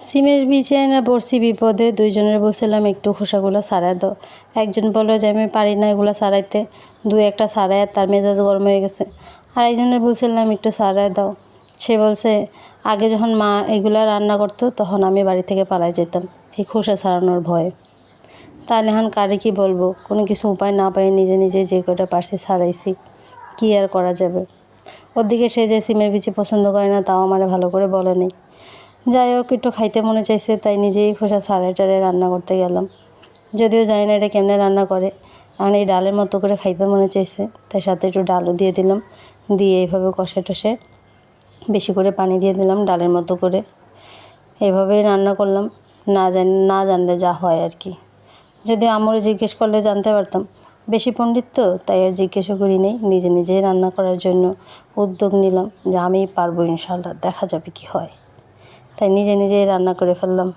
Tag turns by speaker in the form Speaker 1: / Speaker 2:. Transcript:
Speaker 1: সিমের বীজে না পড়ছি বিপদে, দুইজনের বলছিলাম একটু খোসাগুলো ছাড়াই দাও। একজন বললো যে আমি পারি না এগুলো ছাড়াইতে, একটা ছাড়াই তার মেজাজ গরম হয়ে গেছে। আর একজনের বলছিলাম একটু ছাড়াই দাও, সে বলছে আগে যখন মা এগুলো রান্না করতো তখন আমি বাড়ি থেকে পালাই যেতাম এই খোসা ছাড়ানোর ভয়ে। তাহলে এখন কারে কি বলবো, কোনো কিছু উপায় না পাই নিজে নিজে যে কটা পারছি ছাড়াইছি, কী আর করা যাবে। ওদিকে সে যে সিমের বিচি পছন্দ করে না তাও আমার ভালো করে বলে নেই। যাই হোক, একটু খাইতে মনে চাইছে তাই নিজেই খোসা ছাড়াই টাড়াই রান্না করতে গেলাম। যদিও জানি না এটা কেমনে রান্না করে, এখন এই ডালের মতো করে খাইতে মনে চাইছে তাই সাথে একটু ডালও দিয়ে দিলাম। দিয়ে এইভাবে কষে টষে বেশি করে পানি দিয়ে দিলাম ডালের মতো করে। এইভাবেই রান্না করলাম, না জানলে যা হয় আর কি। যদি আম্মুরে জিজ্ঞেস করলে জানতে পারতাম, বেশি পণ্ডিত তো তাই আর জিজ্ঞেসও করি নেই, নিজে নিজেই রান্না করার জন্য উদ্যোগ নিলাম যে আমিই পারবো ইনশাল্লাহ, দেখা যাবে কি হয়। তাই নিজে নিজেই রান্না করে ফেললাম।